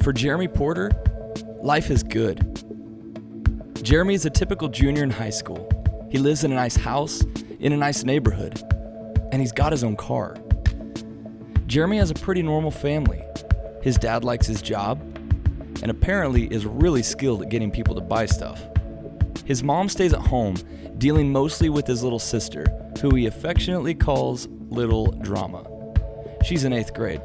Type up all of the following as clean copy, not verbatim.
For Jeremy Porter, life is good. Jeremy is a typical junior in high school. He lives in a nice house, in a nice neighborhood, and he's got his own car. Jeremy has a pretty normal family. His dad likes his job, and apparently is really skilled at getting people to buy stuff. His mom stays at home, dealing mostly with his little sister, who he affectionately calls Little Drama. She's in 8th grade.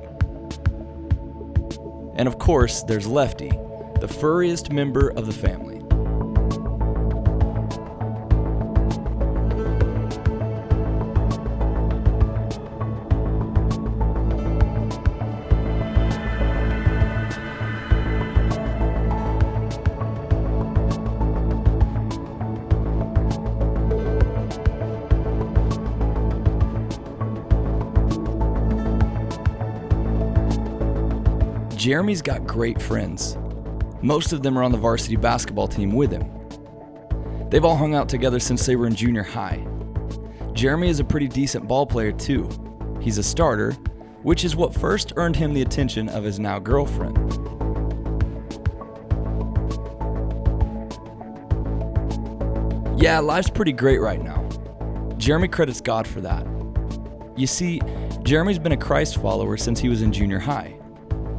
And of course, there's Lefty, the furriest member of the family. Jeremy's got great friends. Most of them are on the varsity basketball team with him. They've all hung out together since they were in junior high. Jeremy is a pretty decent ball player too. He's a starter, which is what first earned him the attention of his now girlfriend. Yeah, life's pretty great right now. Jeremy credits God for that. You see, Jeremy's been a Christ follower since he was in junior high.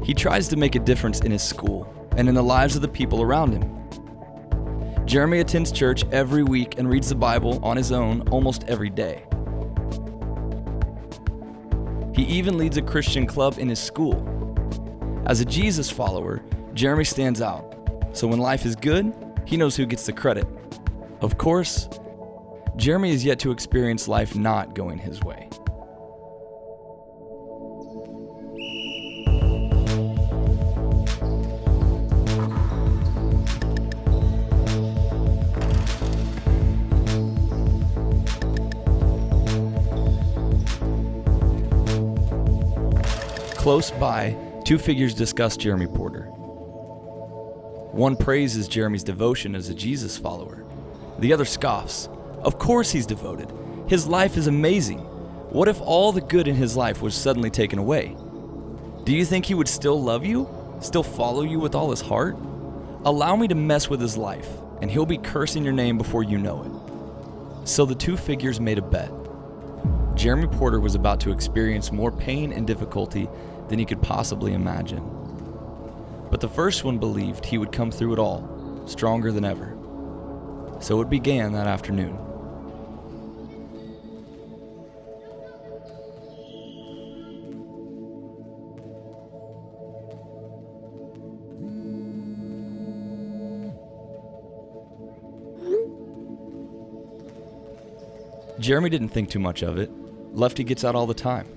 He tries to make a difference in his school and in the lives of the people around him. Jeremy attends church every week and reads the Bible on his own almost every day. He even leads a Christian club in his school. As a Jesus follower, Jeremy stands out. So when life is good, he knows who gets the credit. Of course, Jeremy is yet to experience life not going his way. Close by, two figures discuss Jeremy Porter. One praises Jeremy's devotion as a Jesus follower. The other scoffs. Of course he's devoted. His life is amazing. What if all the good in his life was suddenly taken away? Do you think he would still love you? Still follow you with all his heart? Allow me to mess with his life, and he'll be cursing your name before you know it. So the two figures made a bet. Jeremy Porter was about to experience more pain and difficulty than he could possibly imagine. But the first one believed he would come through it all, stronger than ever. So it began that afternoon. Jeremy didn't think too much of it. Lefty gets out all the time.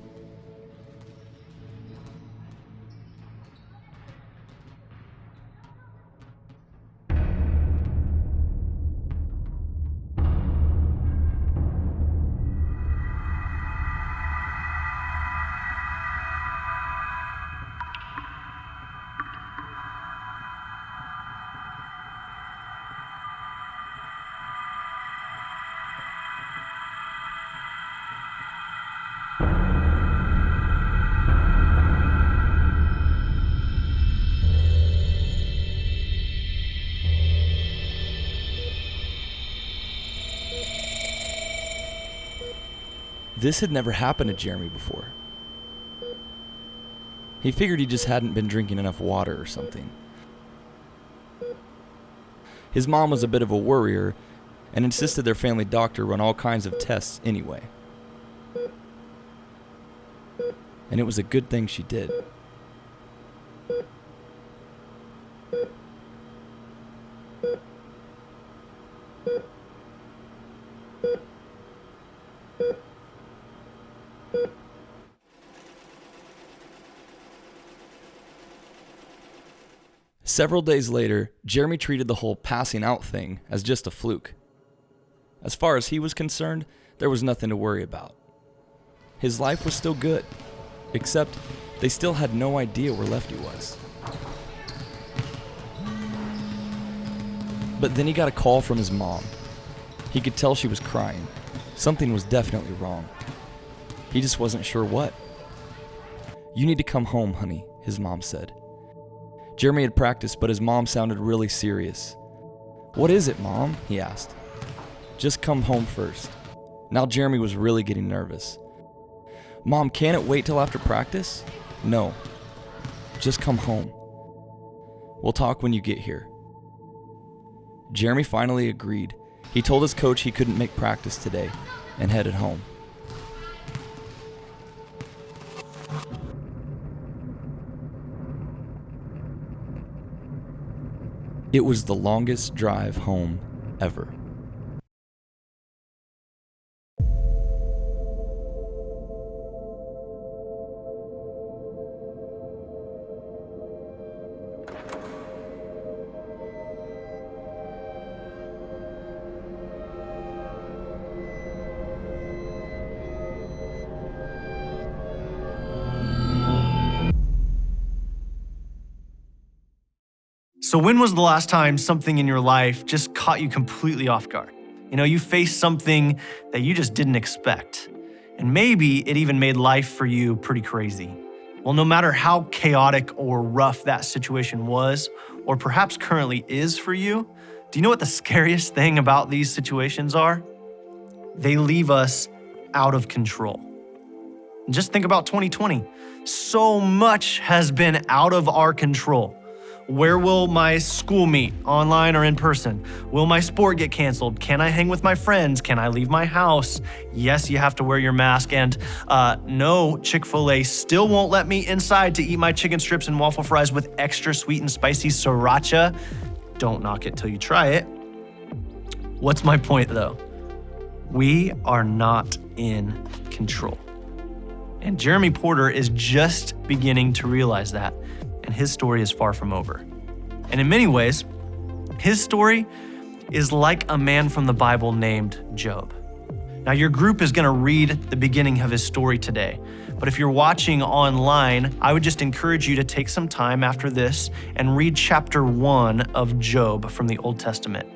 This had never happened to Jeremy before. He figured he just hadn't been drinking enough water or something. His mom was a bit of a worrier and insisted their family doctor run all kinds of tests anyway. And it was a good thing she did. Several days later, Jeremy treated the whole passing out thing as just a fluke. As far as he was concerned, there was nothing to worry about. His life was still good, except they still had no idea where Lefty was. But then he got a call from his mom. He could tell she was crying. Something was definitely wrong. He just wasn't sure what. "You need to come home, honey," his mom said. Jeremy had practiced, but his mom sounded really serious. "What is it, Mom?" he asked. "Just come home first." Now Jeremy was really getting nervous. "Mom, can't it wait till after practice?" "No. Just come home. We'll talk when you get here." Jeremy finally agreed. He told his coach he couldn't make practice today and headed home. It was the longest drive home ever. So when was the last time something in your life just caught you completely off guard? You faced something that you just didn't expect. And maybe it even made life for you pretty crazy. Well, no matter how chaotic or rough that situation was, or perhaps currently is for you, do you know what the scariest thing about these situations are? They leave us out of control. And just think about 2020. So much has been out of our control. Where will my school meet, online or in person? Will my sport get canceled? Can I hang with my friends? Can I leave my house? Yes, you have to wear your mask. And no, Chick-fil-A still won't let me inside to eat my chicken strips and waffle fries with extra sweet and spicy sriracha. Don't knock it till you try it. What's my point though? We are not in control. And Jeremy Porter is just beginning to realize that. And his story is far from over. And in many ways, his story is like a man from the Bible named Job. Now, your group is going to read the beginning of his story today. But if you're watching online, I would just encourage you to take some time after this and read chapter 1 of Job from the Old Testament.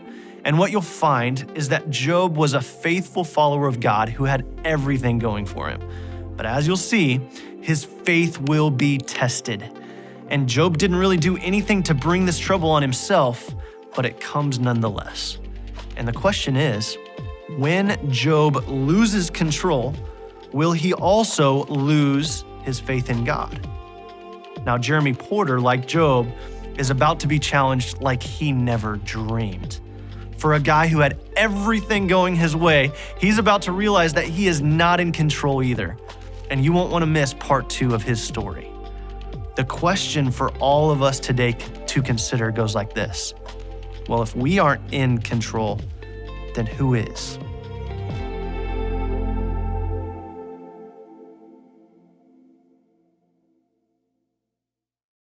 And what you'll find is that Job was a faithful follower of God who had everything going for him. But as you'll see, his faith will be tested. And Job didn't really do anything to bring this trouble on himself, but it comes nonetheless. And the question is, when Job loses control, will he also lose his faith in God? Now, Jeremy Porter, like Job, is about to be challenged like he never dreamed. For a guy who had everything going his way, he's about to realize that he is not in control either. And you won't want to miss part 2 of his story. The question for all of us today to consider goes like this. Well, if we aren't in control, then who is?